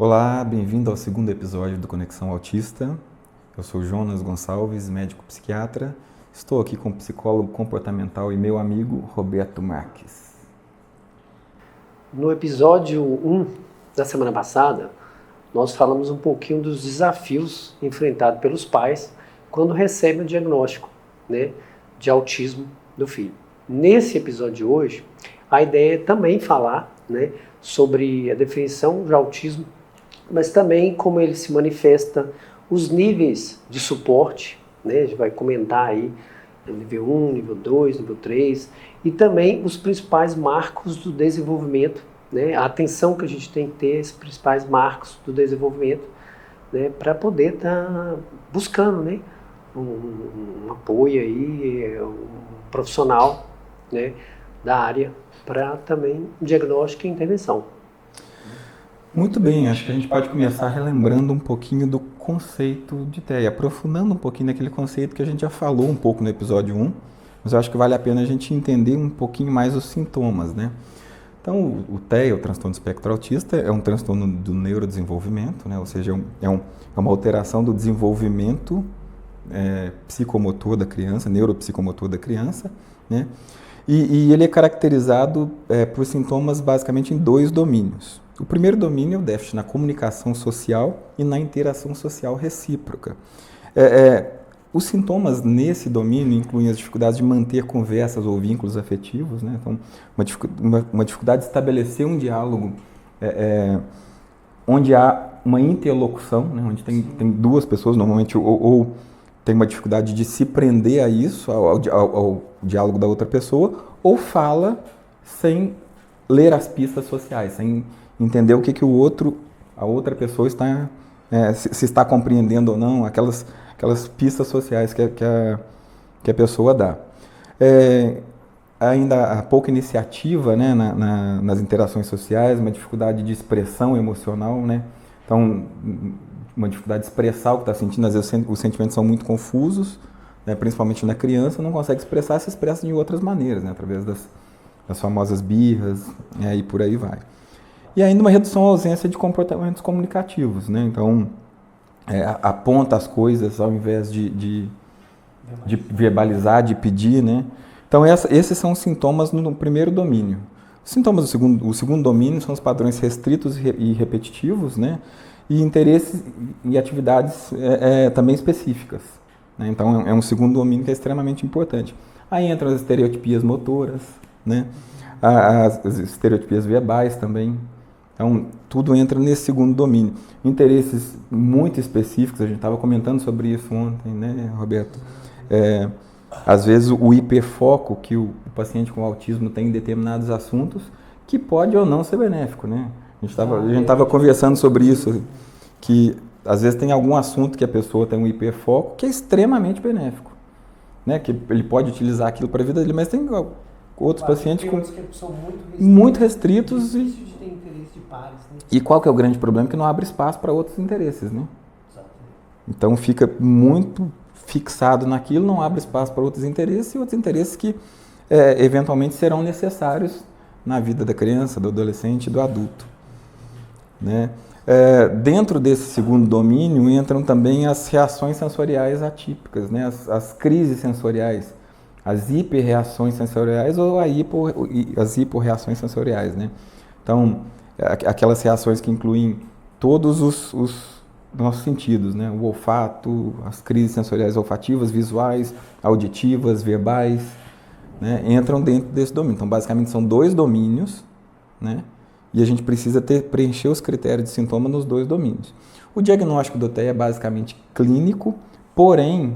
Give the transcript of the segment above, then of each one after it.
Olá, bem-vindo ao segundo episódio do Conexão Autista. Eu sou Jonas Gonçalves, médico psiquiatra. Estou aqui com o psicólogo comportamental e meu amigo Roberto Marques. No episódio 1 da semana passada, nós falamos um pouquinho dos desafios enfrentados pelos pais quando recebem o diagnóstico, de autismo do filho. Nesse episódio de hoje, a ideia é também falar, sobre a definição de autismo, mas também como ele se manifesta, os níveis de suporte, a gente vai comentar aí nível 1, nível 2, nível 3, e também os principais marcos do desenvolvimento, a atenção que a gente tem que ter, esses principais marcos do desenvolvimento, para poder estar buscando um apoio aí, um profissional da área para também diagnóstico e intervenção. Muito bem, acho que a gente pode começar relembrando um pouquinho do conceito de TEA, aprofundando um pouquinho naquele conceito que a gente já falou um pouco no episódio 1, mas eu acho que vale a pena a gente entender um pouquinho mais os sintomas, Então, o TEA, o transtorno do espectro autista, é um transtorno do neurodesenvolvimento, ou seja, é uma alteração do desenvolvimento psicomotor da criança, neuropsicomotor da criança, E ele é caracterizado por sintomas basicamente em dois domínios. O primeiro domínio é o déficit na comunicação social e na interação social recíproca. Os sintomas nesse domínio incluem as dificuldades de manter conversas ou vínculos afetivos, Então, uma dificuldade de estabelecer um diálogo onde há uma interlocução, onde tem duas pessoas, normalmente, ou tem uma dificuldade de se prender a isso, ao diálogo da outra pessoa, ou fala sem ler as pistas sociais, sem entender o que a outra pessoa está, se está compreendendo ou não, aquelas pistas sociais que a pessoa dá. Ainda há pouca iniciativa nas interações sociais, uma dificuldade de expressão emocional, Então, uma dificuldade de expressar o que está sentindo, às vezes os sentimentos são muito confusos, principalmente na criança, não consegue expressar, se expressa de outras maneiras, através das famosas birras, e por aí vai. E ainda uma redução à ausência de comportamentos comunicativos, Então, aponta as coisas ao invés de verbalizar, de pedir, Então, esses são os sintomas no primeiro domínio. Os sintomas do segundo domínio são os padrões restritos e repetitivos, e interesses e atividades também específicas. Então, é um segundo domínio que é extremamente importante. Aí entram as estereotipias motoras, as estereotipias verbais também. Então, tudo entra nesse segundo domínio. Interesses muito específicos, a gente estava comentando sobre isso ontem, Roberto? Às vezes, o hiperfoco que o paciente com autismo tem em determinados assuntos, que pode ou não ser benéfico, A gente estava conversando sobre isso, que às vezes tem algum assunto que a pessoa tem um hiperfoco que é extremamente benéfico, Que ele pode utilizar aquilo para a vida dele, mas tem outros pacientes que são muito restritos difícil de ter interesse de pares, E qual que é o grande problema? Que não abre espaço para outros interesses, Então fica muito fixado naquilo, não abre espaço para outros interesses, e outros interesses que eventualmente serão necessários na vida da criança, do adolescente e do adulto. Dentro desse segundo domínio entram também as reações sensoriais atípicas, as crises sensoriais, as hiperreações sensoriais ou as hiporreações sensoriais. Então, aquelas reações que incluem todos os nossos sentidos, o olfato, as crises sensoriais olfativas, visuais, auditivas, verbais, entram dentro desse domínio. Então, basicamente, são dois domínios, E a gente precisa preencher os critérios de sintoma nos dois domínios. O diagnóstico do TEA é basicamente clínico, porém,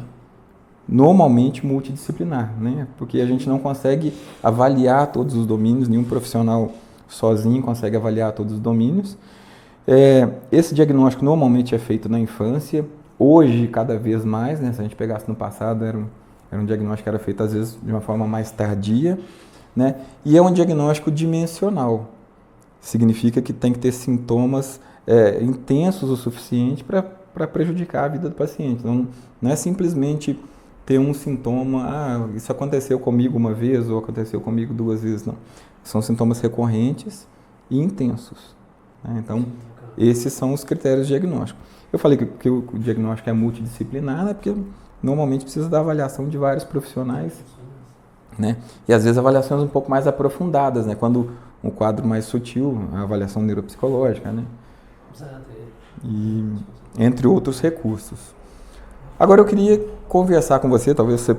normalmente multidisciplinar, Porque a gente não consegue avaliar todos os domínios, nenhum profissional sozinho consegue avaliar todos os domínios. Esse diagnóstico normalmente é feito na infância, hoje cada vez mais, Se a gente pegasse no passado, era um diagnóstico que era feito às vezes de uma forma mais tardia, E é um diagnóstico dimensional. Significa que tem que ter sintomas intensos o suficiente para prejudicar a vida do paciente. Então, não é simplesmente ter um sintoma, isso aconteceu comigo uma vez ou aconteceu comigo duas vezes, não. São sintomas recorrentes e intensos. Então, Esses são os critérios diagnósticos. Eu falei que o diagnóstico é multidisciplinar, né, porque normalmente precisa da avaliação de vários profissionais, né? E às vezes avaliações um pouco mais aprofundadas, né? Quando um quadro mais sutil, a avaliação neuropsicológica, né? Exato. E entre outros recursos. Agora eu queria conversar com você, talvez você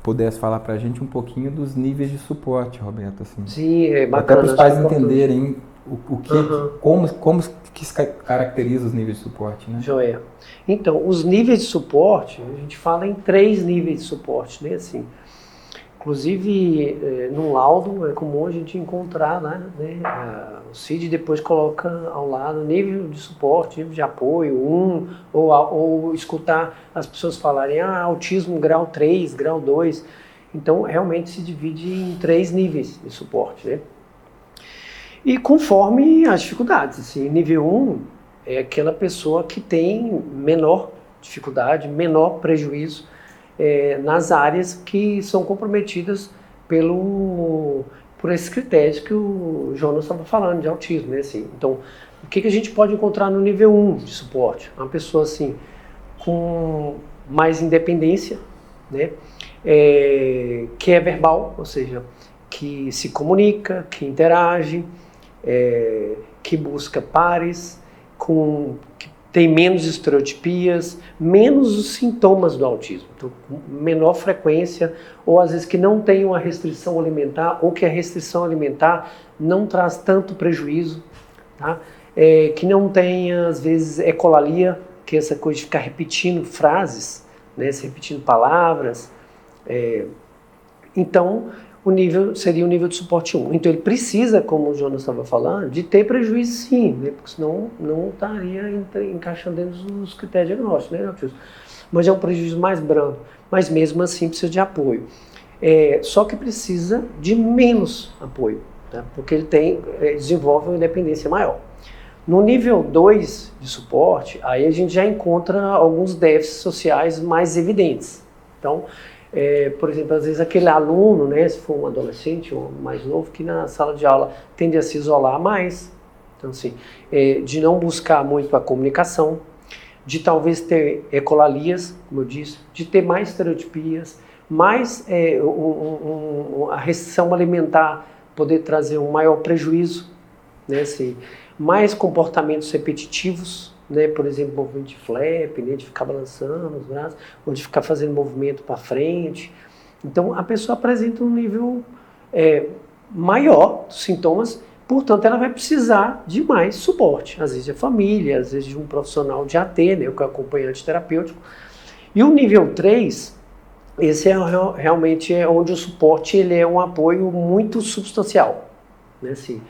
pudesse falar para a gente um pouquinho dos níveis de suporte, Roberto. Assim. Sim, é bacana. Até para os pais entenderem o que, como que se caracteriza os níveis de suporte, né? Joia. Então, os níveis de suporte, a gente fala em 3 níveis de suporte, né? Assim, inclusive, no laudo é comum a gente encontrar, né? O CID depois coloca ao lado nível de suporte, nível de apoio, ou escutar as pessoas falarem, autismo grau 3, grau 2. Então, realmente se divide em 3 níveis de suporte, né? E conforme as dificuldades, assim, nível 1 é aquela pessoa que tem menor dificuldade, menor prejuízo nas áreas que são comprometidas por esses critérios que o Jonas estava falando, de autismo, né? Assim, então, o que a gente pode encontrar no nível 1 de suporte? Uma pessoa assim, com mais independência, né? Que é verbal, ou seja, que se comunica, que interage, que busca pares, que tem menos estereotipias, menos os sintomas do autismo, então, com menor frequência, ou às vezes que não tem uma restrição alimentar, ou que a restrição alimentar não traz tanto prejuízo, tá? Que não tem, às vezes, ecolalia, que é essa coisa de ficar repetindo frases, né, repetindo palavras. Então, o nível seria o nível de suporte 1. Então, ele precisa, como o Jonas estava falando, de ter prejuízo sim, né? Porque senão não estaria encaixando dentro dos critérios diagnósticos, né, autismo? Mas é um prejuízo mais brando, mas mesmo assim precisa de apoio. Só que precisa de menos apoio, tá? Porque ele desenvolve uma independência maior. No nível 2 de suporte, aí a gente já encontra alguns déficits sociais mais evidentes. Então, por exemplo, às vezes aquele aluno, né, se for um adolescente ou mais novo, que na sala de aula tende a se isolar mais, então assim, de não buscar muito a comunicação, de talvez ter ecolalias, como eu disse, de ter mais estereotipias, mais a restrição alimentar poder trazer um maior prejuízo, né, assim, mais comportamentos repetitivos, né, por exemplo, movimento de flap, né, de ficar balançando os braços, ou de ficar fazendo movimento para frente. Então, a pessoa apresenta um nível maior dos sintomas, portanto, ela vai precisar de mais suporte, às vezes de família, às vezes de um profissional de AT, né, que é o acompanhante terapêutico. E o nível 3, esse realmente é onde o suporte ele é um apoio muito substancial, né, assim,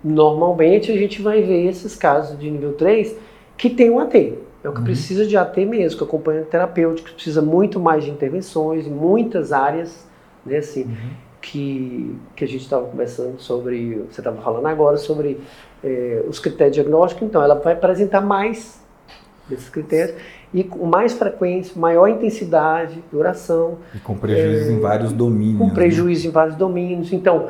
normalmente a gente vai ver esses casos de nível 3 que tem um AT. É o que precisa de AT mesmo, que acompanha terapêutico, que precisa muito mais de intervenções em muitas áreas, né, assim, que a gente estava conversando sobre, você estava falando agora sobre os critérios diagnósticos. Então ela vai apresentar mais desses critérios e com mais frequência, maior intensidade, duração. E com prejuízos em vários domínios. Com prejuízo em vários domínios. Então,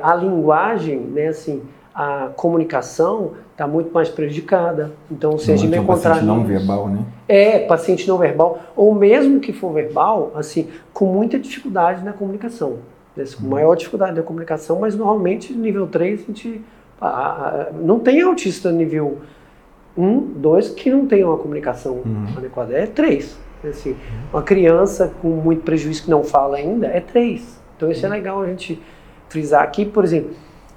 a linguagem, né, assim, a comunicação está muito mais prejudicada. Então, se a gente encontrar paciente não verbal, né? Paciente não verbal, ou mesmo que for verbal, assim, com muita dificuldade na comunicação. Né, com maior dificuldade na comunicação, mas normalmente nível 3 a gente não tem autista nível 1, 2 que não tem uma comunicação adequada. É 3. Assim, uma criança com muito prejuízo que não fala ainda é 3. Então isso é legal a gente frisar aqui. Por exemplo,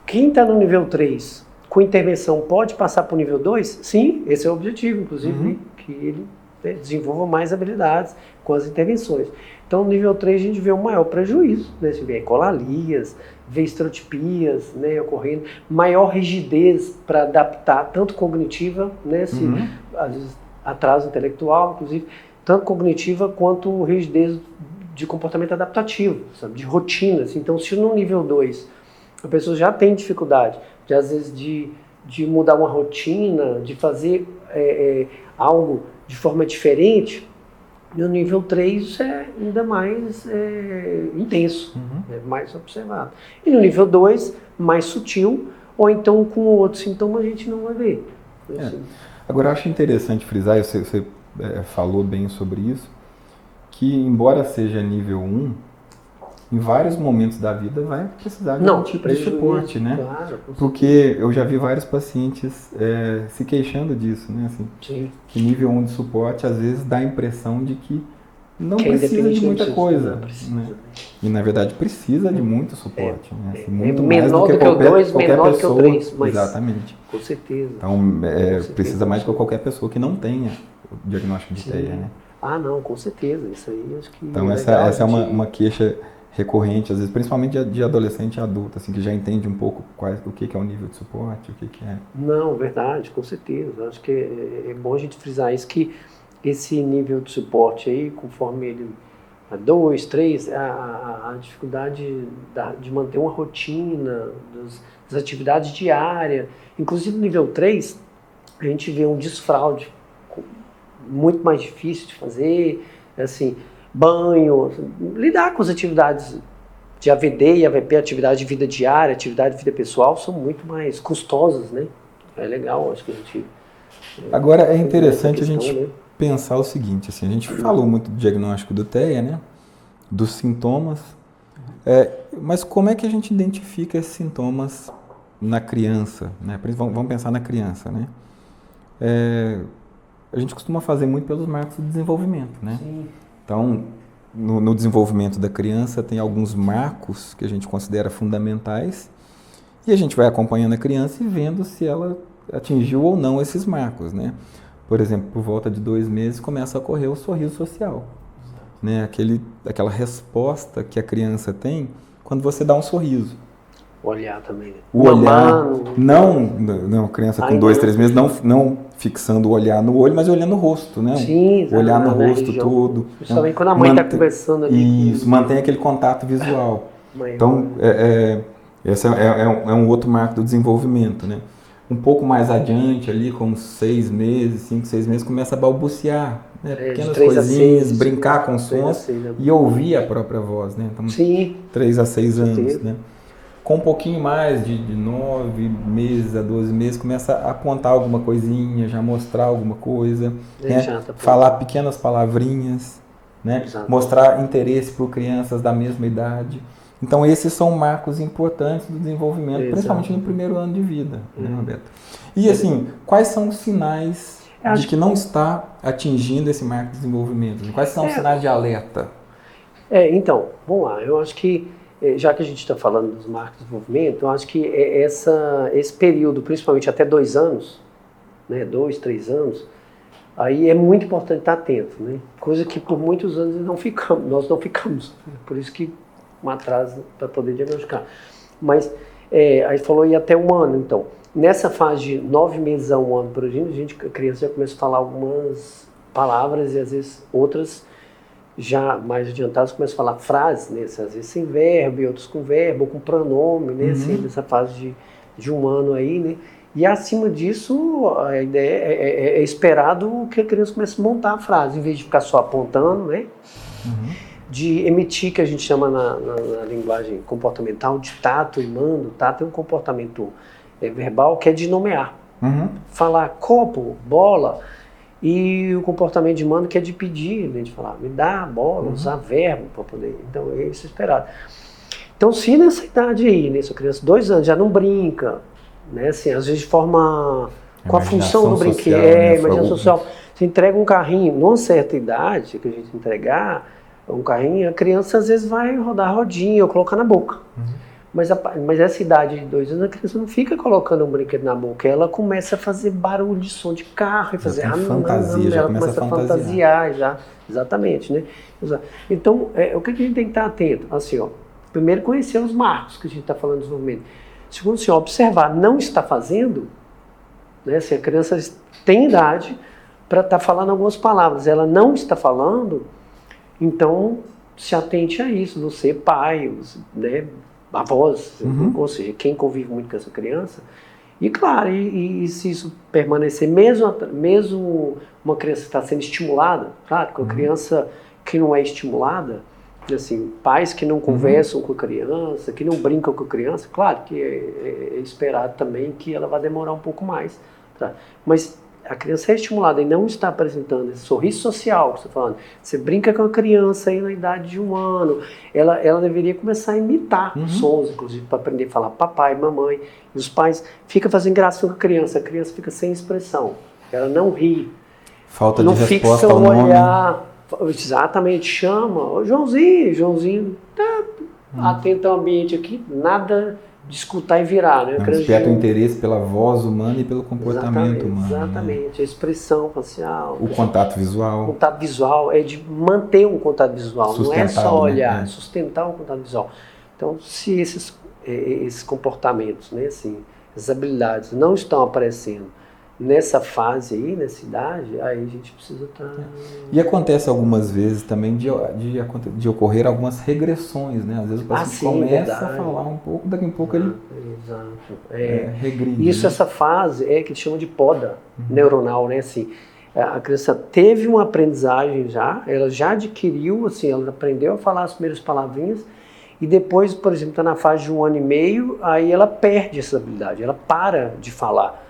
quem está no nível 3 com intervenção pode passar para o nível 2? Sim, esse é o objetivo, inclusive, que ele desenvolva mais habilidades com as intervenções. Então, no nível 3 a gente vê um maior prejuízo, né? Você vê ecolalias, vê estereotipias, né, ocorrendo, maior rigidez para adaptar, tanto cognitiva, né, assim, às vezes atraso intelectual, inclusive, tanto cognitiva quanto rigidez de comportamento adaptativo, sabe, de rotinas. Então, se no nível 2 a pessoa já tem dificuldade, às vezes, de mudar uma rotina, de fazer algo de forma diferente, no nível 3 isso é ainda mais intenso, mais observado. E no nível 2, mais sutil, ou então com outro sintoma a gente não vai ver. Assim. Agora, eu acho interessante frisar, você falou bem sobre isso, que embora seja nível 1, em vários momentos da vida vai precisar de algum tipo de suporte, né? Claro, porque eu já vi vários pacientes se queixando disso, né? Assim, sim. Que nível 1 de suporte às vezes dá a impressão de que não precisa de muita coisa. Né? E na verdade precisa de muito suporte. Né? Assim, muito mais do que qualquer pessoa. Menor do que o 3, mas exatamente. Com certeza. Então precisa mais do que qualquer pessoa que não tenha o diagnóstico de TEA, né? Ah, não, com certeza. Isso aí acho que. Então essa é uma queixa recorrente, às vezes, principalmente de adolescente e adulto, assim, que já entende um pouco o que é o nível de suporte, o que é. Não, verdade, com certeza. Acho que é bom a gente frisar isso, que esse nível de suporte aí, conforme ele 2, 3, a dificuldade de manter uma rotina, das atividades diárias, inclusive no nível 3, a gente vê um desfraude muito mais difícil de fazer, assim, banho, lidar com as atividades de AVD e AVP, atividade de vida diária, atividade de vida pessoal, são muito mais custosas, né? É legal, acho que a gente... Agora, é interessante a gente pensar o seguinte, assim, a gente falou muito do diagnóstico do TEA, né? Dos sintomas, mas como é que a gente identifica esses sintomas na criança, né? Vamos pensar na criança, né? A gente costuma fazer muito pelos marcos do desenvolvimento, né? Sim. Então, no desenvolvimento da criança tem alguns marcos que a gente considera fundamentais e a gente vai acompanhando a criança e vendo se ela atingiu ou não esses marcos, né? Por exemplo, por volta de 2 meses começa a ocorrer o sorriso social, né? Aquela resposta que a criança tem quando você dá um sorriso. O olhar também. Né? O olhar, não, criança com 2, 3 meses, não fixando o olhar no olho, mas olhando o rosto, né? Sim, olhar no rosto todo. Principalmente quando a mãe está conversando ali. Isso, mantém aquele contato visual. Então, esse é um outro marco do desenvolvimento, né? Um pouco mais adiante ali, com uns 6 meses, 5, 6 meses, começa a balbuciar, né? Pequenas coisinhas, brincar com sons e ouvir a própria voz, né? Então, 3 a 6 anos, né? Com um pouquinho mais de 9 meses a 12 meses, começa a apontar alguma coisinha, já mostrar alguma coisa, né? Falar pequenas palavrinhas, né? Mostrar interesse por crianças da mesma idade. Então, esses são marcos importantes do desenvolvimento, principalmente no primeiro ano de vida, né, Roberto? E, assim, quais são os sinais de que não está atingindo esse marco de desenvolvimento? Quais são os sinais de alerta? Então, vamos lá, eu acho que já que a gente está falando dos marcos de desenvolvimento, eu acho que esse período, principalmente até 2 anos, né, 2, 3 anos, aí é muito importante estar atento, né? Coisa que por muitos anos nós não ficamos, por isso que um atraso para poder diagnosticar. Mas aí falou aí até 1 ano, então. Nessa fase de 9 meses a 1 ano por aí, a criança já começa a falar algumas palavras e às vezes outras já mais adiantados começam a falar frases, né? Às vezes sem verbo e outros com verbo ou com pronome, né? Assim, nessa fase de 1 ano aí, né? E acima disso, a ideia é esperado que a criança comece a montar a frase, em vez de ficar só apontando, né? De emitir, que a gente chama na linguagem comportamental, de tato e mando. Tato é um comportamento verbal que é de nomear. Falar copo, bola... E o comportamento de mando que é de pedir, né, de falar, me dá a bola, usar verbo para poder. Então, é isso esperado. Então, se nessa idade aí, né, sua criança, 2 anos, já não brinca, né, assim, às vezes de forma. Com a função do brinquedo, imaginação social. Você entrega um carrinho, numa certa idade, que a gente entregar um carrinho, a criança às vezes vai rodar a rodinha ou colocar na boca. Mas essa idade de 2 anos, a criança não fica colocando um brinquedo na boca, ela começa a fazer barulho de som de carro e fazer fantasia, já começa a fantasiar já, exatamente, né? Então, o que a gente tem que estar atento? Assim, ó, primeiro conhecer os marcos que a gente está falando de desenvolvimento. Segundo, assim, ó, observar, não está fazendo, né? Se a criança tem idade para estar falando algumas palavras, ela não está falando, então se atente a isso, você pai, né? Avós, ou seja, quem convive muito com essa criança. E claro, e se isso permanecer, mesmo uma criança está sendo estimulada, claro, com a criança que não é estimulada, Assim, pais que não conversam com a criança, que não brincam com a criança, claro que é esperado também que ela vai demorar um pouco mais, tá? Mas a criança é estimulada e não está apresentando esse sorriso social que você está falando. Você brinca com a criança aí na idade de 1 ano, ela deveria começar a imitar os sons, inclusive, para aprender a falar papai, mamãe. E os pais ficam fazendo graça com a criança fica sem expressão, ela não ri. Falta não de resposta fixa ao o nome. olhar, exatamente, chama, ô Joãozinho, tá, atenta ao ambiente aqui, nada de escutar e virar, né? Desperta o interesse pela voz humana e pelo comportamento humano. Exatamente, a expressão facial. O contato visual. O contato visual é de manter um contato visual, não é só olhar, né? sustentar o contato visual. Então, se esses comportamentos, né, assim, essas habilidades não estão aparecendo nessa fase aí, nessa idade, aí a gente precisa estar... E acontece algumas vezes também de ocorrer algumas regressões, né? Às vezes o paciente começa a falar um pouco, daqui a pouco ele regride. Isso, né? Essa fase que a gente chama de poda neuronal, né? Assim, a criança teve uma aprendizagem ela já adquiriu, assim, ela aprendeu a falar as primeiras palavrinhas e depois, por exemplo, está na fase de 1 ano e meio, aí ela perde essa habilidade, ela para de falar.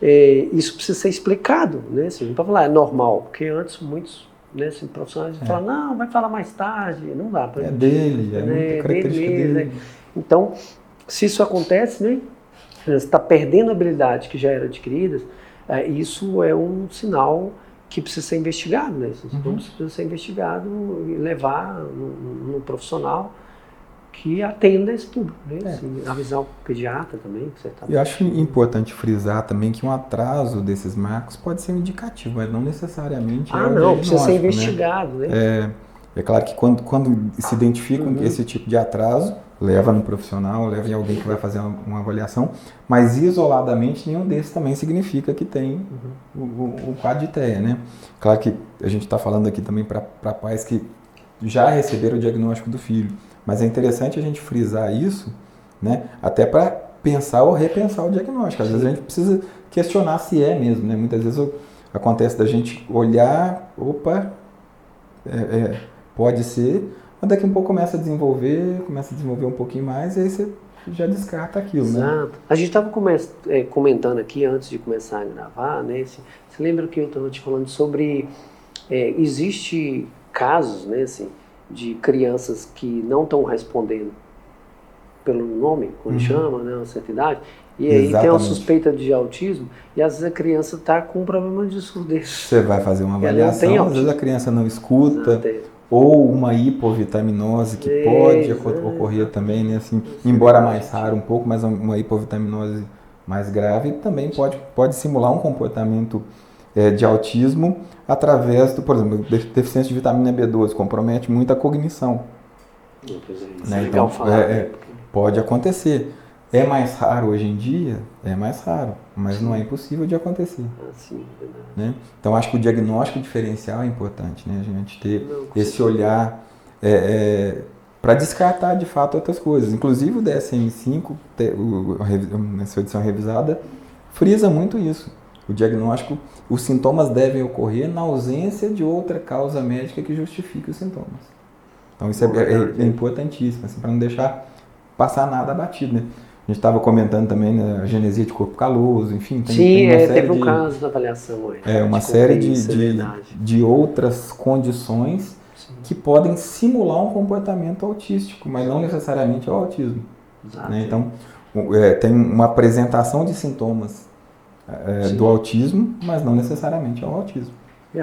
Isso precisa ser explicado, né? Assim, não para falar é normal, porque antes muitos, né, assim, profissionais falam, não, vai falar mais tarde, não dá para dele, muita característica dele. Né? Então, se isso acontece, né, você está perdendo habilidades que já eram adquiridas, isso é um sinal que precisa ser investigado, né? Precisa ser investigado e levar no profissional que atenda esse público, né? Assim, avisar o pediatra também. Que você tá... Eu acho importante frisar também que um atraso desses marcos pode ser um indicativo, mas não necessariamente precisa ser investigado, né? É claro que quando se identifica esse tipo de atraso, leva no profissional, leva em alguém que vai fazer uma avaliação, mas isoladamente nenhum desses também significa que tem o quadro de TEA, né? Claro que a gente está falando aqui também para pais que já receberam o diagnóstico do filho, mas é interessante a gente frisar isso, né? Até para pensar ou repensar o diagnóstico. Às vezes a gente precisa questionar se é mesmo, né? Muitas vezes acontece da gente olhar, pode ser, mas daqui a um pouco começa a desenvolver um pouquinho mais, e aí você já descarta aquilo, né? Exato. A gente estava comentando aqui, antes de começar a gravar, né? Você lembra que eu estava te falando sobre... existe casos, né, assim, de crianças que não estão respondendo pelo nome, quando chama, né, uma certa idade, e aí tem uma suspeita de autismo, e às vezes a criança está com um problema de surdez. Você vai fazer uma avaliação, às vezes a criança não escuta, ou uma hipovitaminose que pode ocorrer também, né, assim, embora mais raro um pouco, mas uma hipovitaminose mais grave também pode simular um comportamento de autismo através por exemplo, deficiência de vitamina B12, compromete muito a cognição. Né? Então, pode acontecer. É mais raro hoje em dia? É mais raro, mas não é impossível de acontecer. Sim, né? Então, acho que o diagnóstico diferencial é importante, né? A gente ter esse olhar para descartar, de fato, outras coisas. Inclusive, o DSM-5, nessa edição revisada, frisa muito isso. O diagnóstico, os sintomas devem ocorrer na ausência de outra causa médica que justifique os sintomas. Então isso é importantíssimo, assim, para não deixar passar nada batido, né? A gente estava comentando também, né, a genesia de corpo caloso, enfim. Tem uma série teve um caso da avaliação hoje. Uma série de outras condições que podem simular um comportamento autístico, mas não necessariamente é o autismo. Né? Então, tem uma apresentação de sintomas do autismo, mas não necessariamente é o autismo.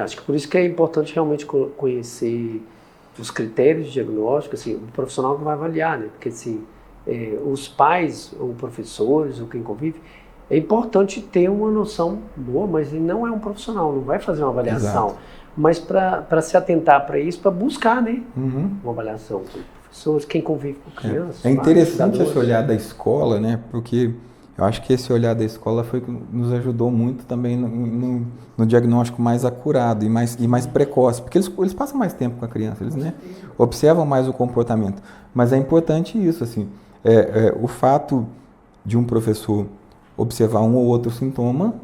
Acho que por isso que é importante realmente conhecer os critérios de diagnóstico, assim, o profissional que vai avaliar, né? Porque assim, os pais, ou professores, ou quem convive, é importante ter uma noção boa, mas ele não é um profissional, não vai fazer uma avaliação. Exato. Mas para se atentar para isso, para buscar, né, uma avaliação. Professores, quem convive com crianças. É interessante esse olhar da escola, né? Porque eu acho que esse olhar da escola foi que nos ajudou muito também no diagnóstico mais acurado e mais precoce, porque eles passam mais tempo com a criança, eles, né, observam mais o comportamento. Mas é importante isso, assim, o fato de um professor observar um ou outro sintoma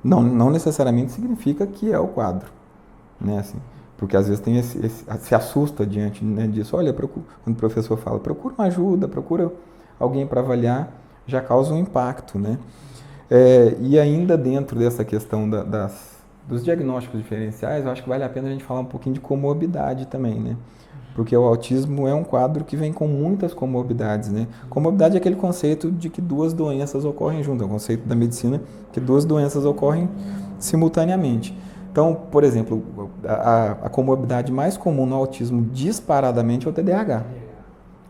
não necessariamente significa que é o quadro, né, assim. Porque às vezes tem se assusta diante, né, disso. Olha, quando o professor fala, procura uma ajuda, procura alguém para avaliar, já causa um impacto, né? E ainda dentro dessa questão dos diagnósticos diferenciais, eu acho que vale a pena a gente falar um pouquinho de comorbidade também, né? Porque o autismo é um quadro que vem com muitas comorbidades, né? Comorbidade é aquele conceito de que duas doenças ocorrem juntas, é o conceito da medicina que duas doenças ocorrem simultaneamente. Então, por exemplo, a comorbidade mais comum no autismo disparadamente é o TDAH.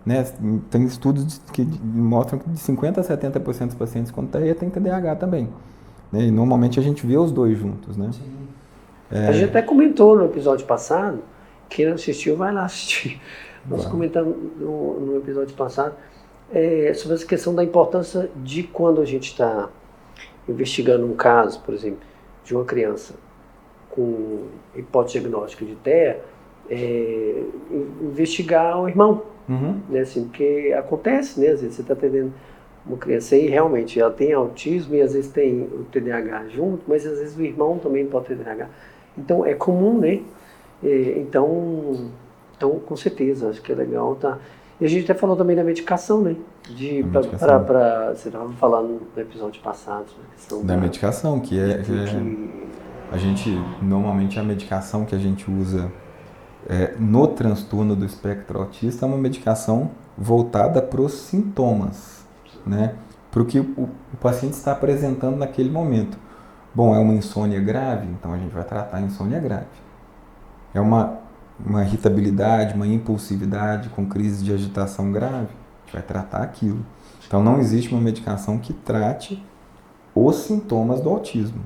Né? Tem estudos que mostram que de 50% a 70% dos pacientes com TEA tem TDAH também. Né? E normalmente a gente vê os dois juntos. Né? A gente até comentou no episódio passado, quem não assistiu vai lá assistir. Nós comentamos no episódio passado sobre essa questão da importância de quando a gente está investigando um caso, por exemplo, de uma criança com hipótese diagnóstica de TEA, investigar o irmão. Né, assim, porque acontece, né, às vezes você está atendendo uma criança aí, realmente ela tem autismo e às vezes tem o TDAH junto, mas às vezes o irmão também pode ter TDAH. Então é comum, né? Então com certeza, acho que é legal, tá? E a gente até falou também da medicação, né? Você estava falando no episódio passado sobre a questão da medicação, que a gente, normalmente a medicação que a gente usa no transtorno do espectro autista é uma medicação voltada para os sintomas, né? Para o que o paciente está apresentando naquele momento. Bom, é uma insônia grave, então a gente vai tratar a insônia grave. É uma irritabilidade, uma impulsividade com crise de agitação grave, a gente vai tratar aquilo. Então não existe uma medicação que trate os sintomas do autismo.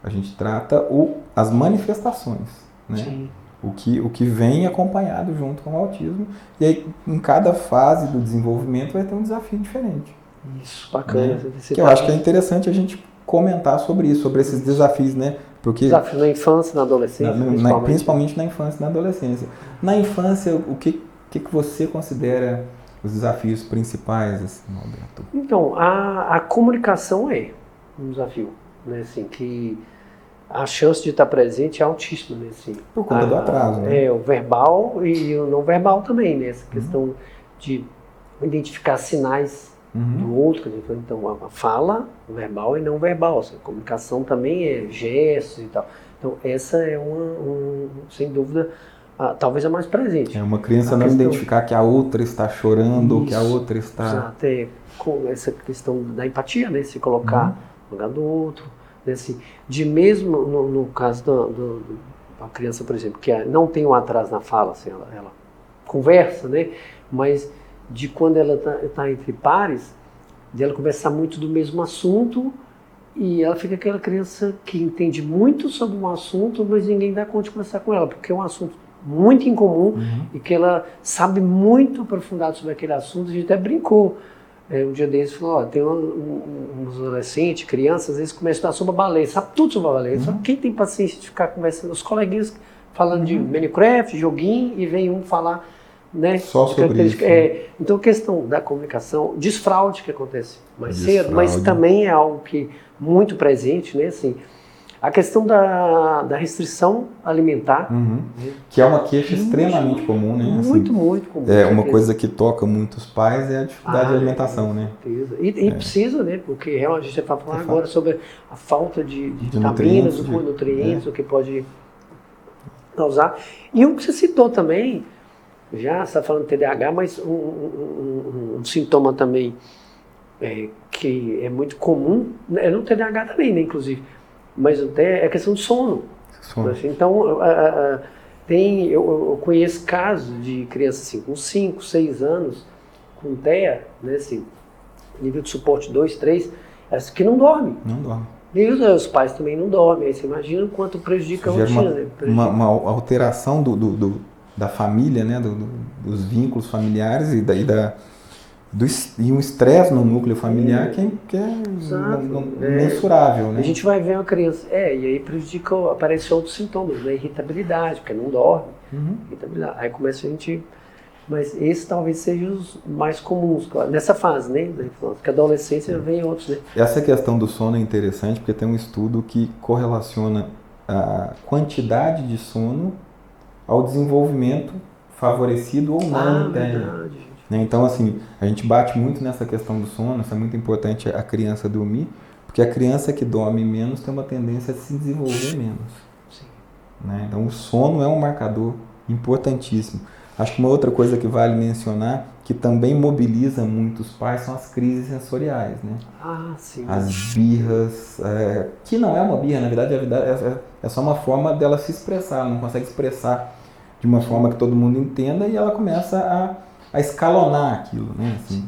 A gente trata as manifestações, né? Sim. O que vem acompanhado junto com o autismo. E aí, em cada fase do desenvolvimento, vai ter um desafio diferente. Isso, bacana. Né? Que eu acho que é interessante a gente comentar sobre isso, sobre esses desafios, né? Porque desafio na infância e na adolescência, principalmente na infância e na adolescência. Na infância, o que você considera os desafios principais, assim, Alberto? Então, a comunicação é um desafio, né? Assim, que a chance de estar presente é altíssima, né? Assim, por conta do atraso, né? O verbal e o não verbal também, né? Essa questão de identificar sinais do outro, então a fala verbal e não verbal, assim, a comunicação também é gestos e tal. Então essa é sem dúvida, talvez a mais presente. É uma criança não identificar que a outra está chorando ou que a outra está... Até com essa questão da empatia, né? Se colocar no lugar do outro. Né? Assim, de mesmo no caso da criança, por exemplo, que não tem um atraso na fala, assim, ela conversa, né? Mas de quando ela está entre pares, de ela conversar muito do mesmo assunto e ela fica aquela criança que entende muito sobre um assunto, mas ninguém dá conta de conversar com ela, porque é um assunto muito incomum e que ela sabe muito aprofundado sobre aquele assunto. A gente até brincou. Um dia desses falou, tem uns adolescentes, crianças, às vezes começam a estudar sobre a baleia, sabe tudo sobre a baleia. Só quem tem paciência de ficar conversando, os coleguinhas falando de Minecraft, joguinho, e vem um falar, né? Só sobre isso. Então a questão da comunicação, desfraude que acontece mais cedo, mas também é algo que muito presente, né? Assim, a questão da restrição alimentar. Que é uma queixa extremamente comum, né? Muito comum. Uma coisa que toca muitos pais é a dificuldade de alimentação, né? E precisa, né? Porque realmente a gente está falando agora sobre a falta de vitaminas, nutrientes, o que pode causar. E o que você citou também, já você está falando de TDAH, mas um sintoma também que é muito comum, é no TDAH também, né, inclusive, mas até é a questão do sono. Então, eu conheço casos de crianças assim, com 5, 6 anos, com TEA, né, assim, nível de suporte 2, 3, que não dormem. Não dorme. E os pais também não dormem. Aí você imagina o quanto prejudica a rotina. Né? Uma alteração da família, né, dos vínculos familiares e um estresse no núcleo familiar que é mensurável, né? A gente vai ver uma criança, e aí aparecem outros sintomas, né? Irritabilidade, porque não dorme, irritabilidade. Aí começa a gente... Mas esses talvez sejam os mais comuns, claro, nessa fase, né? Porque a adolescência vem outros, né? Essa questão do sono é interessante porque tem um estudo que correlaciona a quantidade de sono ao desenvolvimento favorecido ou não. Verdade. Né? Então, assim, a gente bate muito nessa questão do sono, isso é muito importante a criança dormir, porque a criança que dorme menos tem uma tendência a se desenvolver menos. Sim. Né? Então, o sono é um marcador importantíssimo. Acho que uma outra coisa que vale mencionar, que também mobiliza muitos pais, são as crises sensoriais, né? Sim. As birras, que não é uma birra, na verdade é só uma forma dela se expressar, ela não consegue expressar de uma forma que todo mundo entenda e ela começa a escalonar aquilo, né? Assim.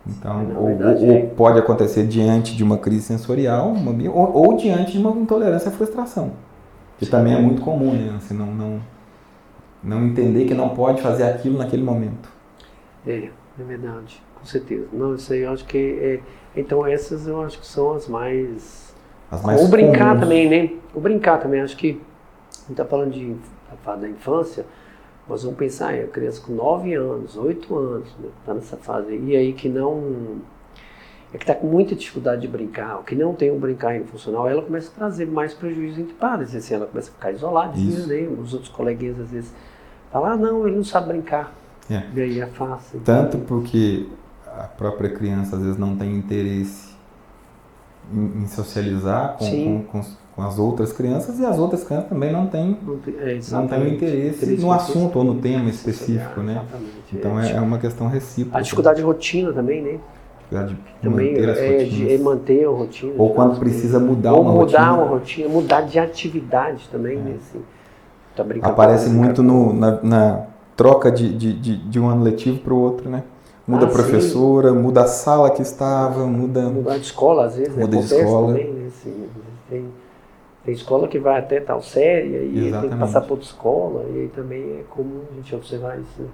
Então, ou pode acontecer diante de uma crise sensorial, uma birra, ou diante de uma intolerância à frustração, que também é muito comum, né? Assim, não entender que não pode fazer aquilo naquele momento. É verdade, com certeza. Não, isso aí eu acho que então essas eu acho que são as mais o brincar comuns. também, né? O brincar também, acho que a gente tá falando da infância, nós vamos pensar, a criança com 9 anos, 8 anos, né, tá nessa fase aí, e aí que tá com muita dificuldade de brincar, ou que não tem um brincar funcional, ela começa a trazer mais prejuízo entre pares, assim, ela começa a ficar isolada, né? Os outros coleguinhas às vezes falam, não, ele não sabe brincar. E aí é fácil. Tanto porque a própria criança às vezes não tem interesse em socializar com as outras crianças e as outras crianças também não têm o interesse no assunto ou no tema específico, né? Então é uma questão recíproca. A dificuldade de rotina também, né? Também manter manter a rotina. Ou quando precisa mudar uma rotina. Mudar de atividade também, né? Assim, aparece muito na troca de um ano letivo para o outro, né? Muda a professora, muda a sala que estava, muda de escola às vezes, muda de escola. Também, né? Assim, tem escola que vai até tal série, e aí tem que passar por outra escola, e aí também é comum a gente observar essa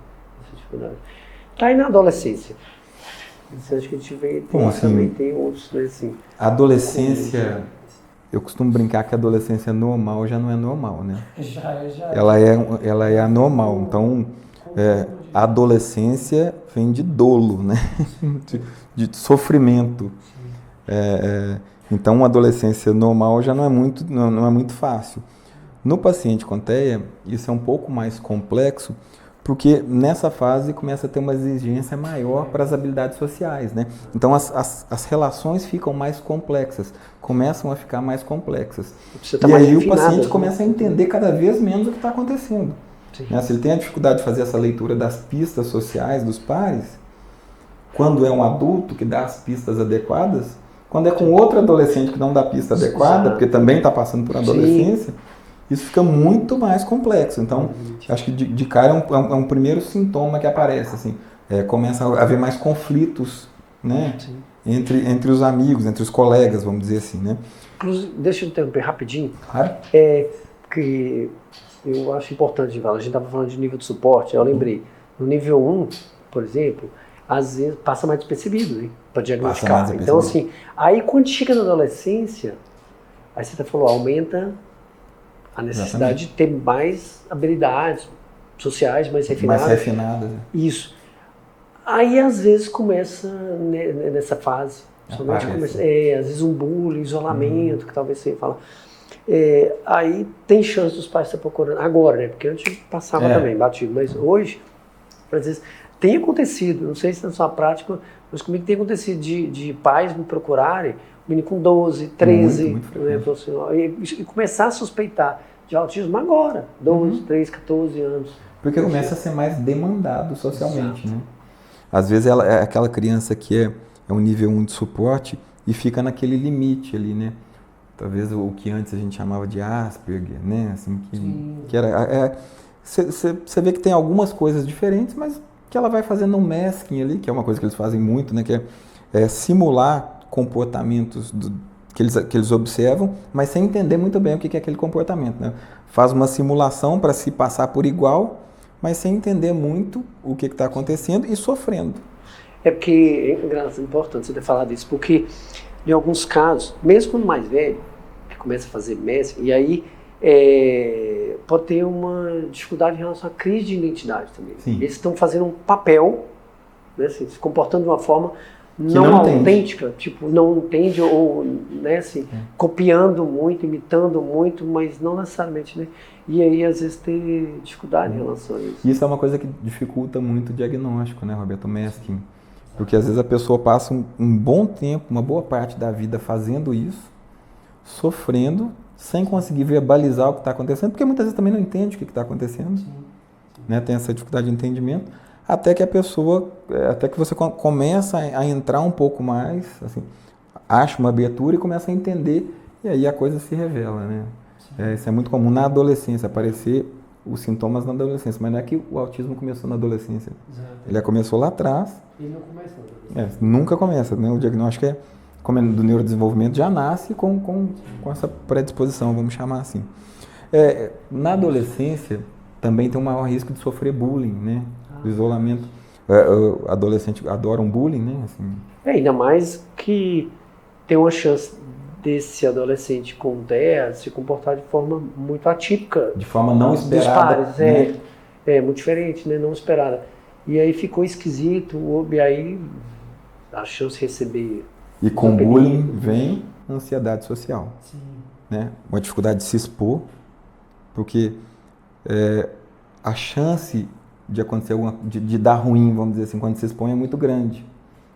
dificuldade. Tá aí na adolescência. Isso acho que a gente vê, também tem outros, né? Assim, a adolescência, eu costumo brincar que a adolescência normal já não é normal, né? Ela é anormal. Então, a adolescência vem de dolo, né? de sofrimento. Então, uma adolescência normal já não é muito fácil. No paciente com TEA, isso é um pouco mais complexo, porque nessa fase começa a ter uma exigência maior para as habilidades sociais, né? Então as relações ficam mais complexas, começam a ficar mais complexas. E aí o paciente começa a entender cada vez menos o que está acontecendo. Né? Se ele tem a dificuldade de fazer essa leitura das pistas sociais dos pares, quando é um adulto que dá as pistas adequadas, quando é com outro adolescente que não dá a pista adequada, porque também está passando por adolescência, isso fica muito mais complexo. Então, acho que de cara é um primeiro sintoma que aparece. Assim, começa a haver mais conflitos, né? Entre os amigos, entre os colegas, vamos dizer assim. Né? Deixa eu interromper rapidinho. Claro. Que eu acho importante falar. A gente estava falando de nível de suporte, eu lembrei. No nível 1, por exemplo, às vezes passa mais despercebido, né? Para diagnosticar. Então, assim, aí quando chega na adolescência, aí você falou, aumenta a necessidade de ter mais habilidades sociais mais refinadas. Mais refinadas. Isso. Aí, às vezes, começa nessa fase. Às vezes um bullying, isolamento, que talvez você fala. Aí tem chance dos pais estar procurando. Agora, né? Porque antes passava também, batido. Mas hoje, às vezes, tem acontecido, não sei se na sua prática, mas comigo tem acontecido de pais me procurarem, menino com 12, 13, muito né, e começar a suspeitar de autismo agora, 12, 13, 14 anos. Porque começa a ser mais demandado socialmente, né? Às vezes ela é aquela criança que é um nível 1 de suporte e fica naquele limite ali, né? Talvez o que antes a gente chamava de Asperger, né? Assim, que era... Você vê que tem algumas coisas diferentes, mas que ela vai fazendo um masking ali, que é uma coisa que eles fazem muito, né? Que é simular comportamentos que eles observam, mas sem entender muito bem o que é aquele comportamento, né? Faz uma simulação para se passar por igual, mas sem entender muito o que está acontecendo e sofrendo. Porque é importante você ter falado isso, porque em alguns casos, mesmo quando mais velho, que começa a fazer masking, e aí pode ter uma dificuldade em relação à crise de identidade também. Sim. Eles estão fazendo um papel, né, assim, se comportando de uma forma, não autêntica, tipo, não entende ou, né, assim, copiando muito, imitando muito, mas não necessariamente, né? E aí, às vezes, tem dificuldade em relação a isso. Isso é uma coisa que dificulta muito o diagnóstico, né, Roberto Meskin? Porque às vezes a pessoa passa um bom tempo, uma boa parte da vida fazendo isso, sofrendo, sem conseguir verbalizar o que está acontecendo, porque muitas vezes também não entende o que está acontecendo, né? Tem essa dificuldade de entendimento, até que a pessoa, até que você começa a entrar um pouco mais, assim, acha uma abertura e começa a entender, e aí a coisa se revela, né? Isso é muito comum na adolescência, aparecer os sintomas na adolescência, mas não é que o autismo começou na adolescência. Exato. Ele começou lá atrás. E não começa na adolescência. Nunca começa, né? O diagnóstico como do neurodesenvolvimento já nasce com essa predisposição, vamos chamar assim. Na adolescência também tem um maior risco de sofrer bullying, né? Do isolamento. Adolescentes adoram bullying, né? Assim. Ainda mais que tem uma chance desse adolescente com TEA se comportar de forma muito atípica. De forma não esperada. Dos pares, né? Muito diferente, né? Não esperada. E aí ficou esquisito, e aí a chance de receber... E com bullying vem ansiedade social. Sim. Né? Uma dificuldade de se expor, porque a chance de acontecer de dar ruim, vamos dizer assim, quando se expõe é muito grande.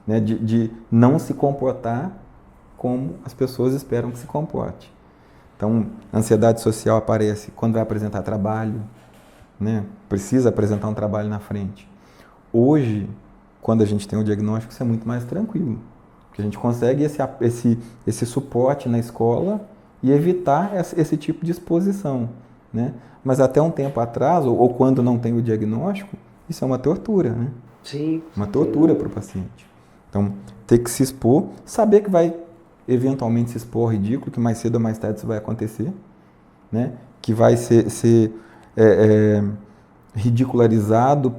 Né? De não se comportar como as pessoas esperam que se comporte. Então, a ansiedade social aparece quando vai apresentar trabalho, né? Precisa apresentar um trabalho na frente. Hoje, quando a gente tem o diagnóstico, isso é muito mais tranquilo, porque a gente consegue esse suporte na escola e evitar esse tipo de exposição, né? Mas até um tempo atrás, ou quando não tem o diagnóstico, isso é uma tortura, né? Sim. Uma tortura para o paciente. Então, ter que se expor, saber que vai eventualmente se expor ao ridículo, que mais cedo ou mais tarde isso vai acontecer, né? Que vai ser ridicularizado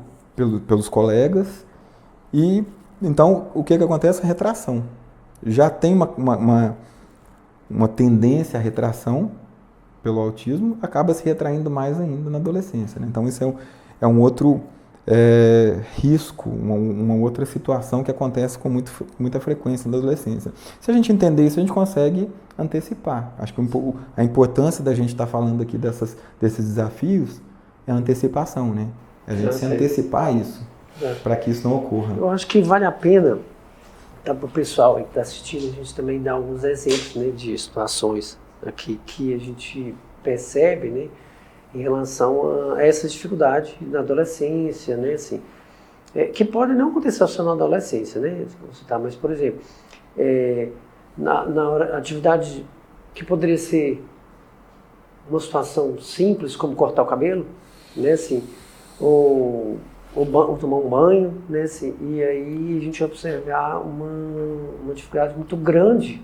pelos colegas, e então o que acontece? A retração. Já tem uma tendência à retração pelo autismo, acaba se retraindo mais ainda na adolescência, né? Então isso é um outro risco, uma outra situação que acontece com muita frequência na adolescência. Se a gente entender isso, a gente consegue antecipar. Acho que a importância da gente estar falando aqui desses desafios é a antecipação, né? A gente se antecipar isso, para que isso não ocorra. Eu acho que vale a pena, para o pessoal que está assistindo, a gente também dar alguns exemplos, né, de situações aqui que a gente percebe, né, em relação a essa dificuldade na adolescência, né, assim, que pode não acontecer só na adolescência, né, mas, por exemplo, na atividade que poderia ser uma situação simples, como cortar o cabelo, né, assim, ou tomar um banho, né, assim, e aí a gente vai observar uma dificuldade muito grande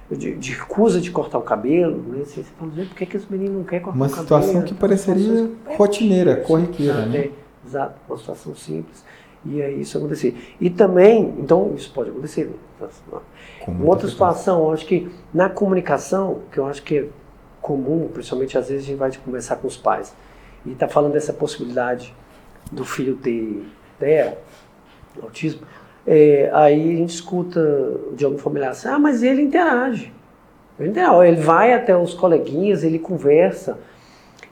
de recusa de cortar o cabelo, né, assim, você fala, por que esse menino não quer cortar o cabelo? Uma situação que pareceria rotineira, corriqueira, né? Exato, uma situação simples. E aí isso acontecer. E também, então isso pode acontecer. Outra situação, eu acho que na comunicação, que eu acho que é comum, principalmente às vezes a gente vai conversar com os pais, e está falando dessa possibilidade do filho ter autismo, aí a gente escuta de algum familiar assim, mas ele interage. Ele vai até os coleguinhas, ele conversa.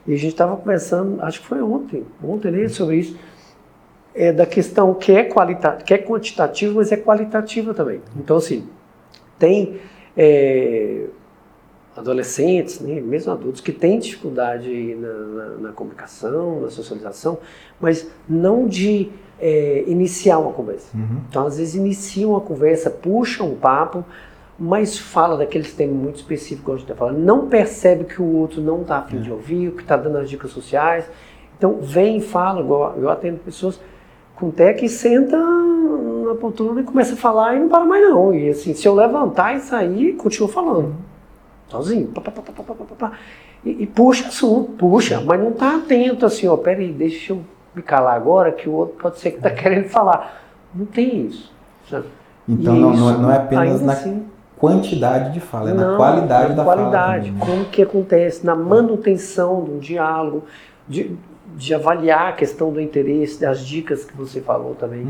E a gente estava conversando, acho que foi ontem né, sobre isso, da questão que é quantitativa, mas é qualitativa também. Então, assim, tem adolescentes, né, mesmo adultos, que têm dificuldade na comunicação, na socialização, mas não de iniciar uma conversa. Uhum. Então, às vezes, iniciam uma conversa, puxam um papo, mas fala daqueles temas muito específicos que a gente está falando, não percebe que o outro não está a fim de ouvir, que está dando as dicas sociais. Então, vem e fala, igual eu atendo pessoas com TEA que senta na poltrona e começa a falar e não para mais não. E assim, se eu levantar e sair, continua falando. Sozinho. E puxa assunto, mas não está atento assim, peraí, deixa eu me calar agora que o outro pode ser que está querendo falar. Não tem isso. Sabe? Então não é apenas na quantidade de fala, é na qualidade da fala. Como que acontece, na manutenção do diálogo, de avaliar a questão do interesse, das dicas que você falou também.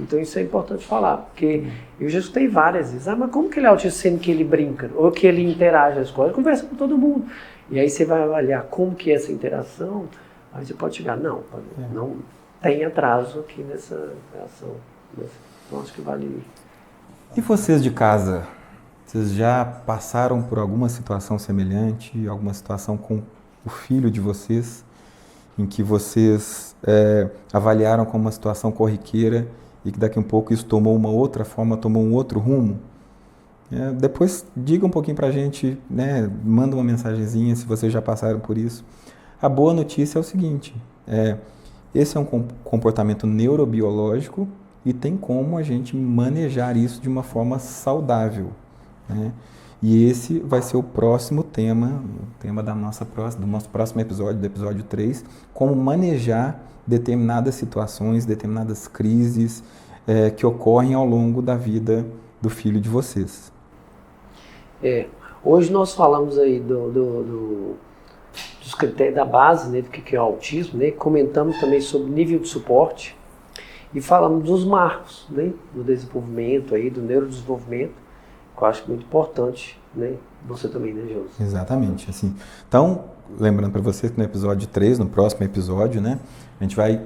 Então isso é importante falar, porque eu já escutei várias vezes, mas como que ele é autista sendo que ele brinca, ou que ele interage na escola, ele conversa com todo mundo. E aí você vai avaliar como que é essa interação, aí você pode chegar, não tem atraso aqui nessa interação. Então acho que vale... E vocês de casa, vocês já passaram por alguma situação semelhante, alguma situação com o filho de vocês, em que vocês avaliaram como uma situação corriqueira e que daqui a um pouco isso tomou uma outra forma, tomou um outro rumo? Depois diga um pouquinho pra gente, né, manda uma mensagenzinha se vocês já passaram por isso. A boa notícia é o seguinte, esse é um comportamento neurobiológico e tem como a gente manejar isso de uma forma saudável, né? E esse vai ser o próximo tema, o tema do nosso próximo episódio, do episódio 3, como manejar determinadas situações, determinadas crises que ocorrem ao longo da vida do filho de vocês. Hoje nós falamos aí dos critérios da base, né, do que é o autismo, né, comentamos também sobre nível de suporte e falamos dos marcos, né, do desenvolvimento, aí, do neurodesenvolvimento, que eu acho muito importante, né, você também, né, Josi? Exatamente, assim. Então, lembrando para vocês que no episódio 3, no próximo episódio, né, a gente vai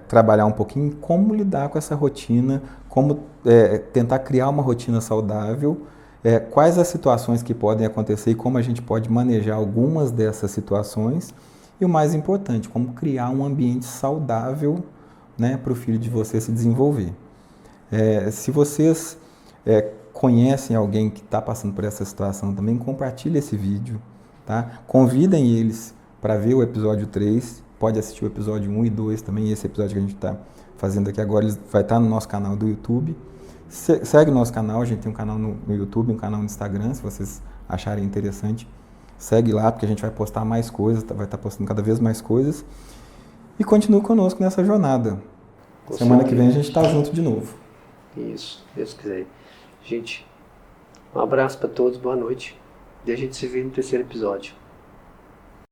trabalhar um pouquinho como lidar com essa rotina, como tentar criar uma rotina saudável, quais as situações que podem acontecer e como a gente pode manejar algumas dessas situações e o mais importante, como criar um ambiente saudável, né, para o filho de vocês se desenvolver. Se vocês conhecem alguém que está passando por essa situação também, compartilhe esse vídeo, tá? Convidem eles para ver o episódio 3, pode assistir o episódio 1 e 2 também, esse episódio que a gente está fazendo aqui agora, ele vai estar no nosso canal do YouTube. Segue o nosso canal, a gente tem um canal no YouTube, um canal no Instagram, se vocês acharem interessante, segue lá, porque a gente vai postar mais coisas, vai estar postando cada vez mais coisas. E continue conosco nessa jornada. Semana que vem a gente está junto de novo. Isso, Deus quiser. Gente, um abraço para todos, boa noite. E a gente se vê no terceiro episódio.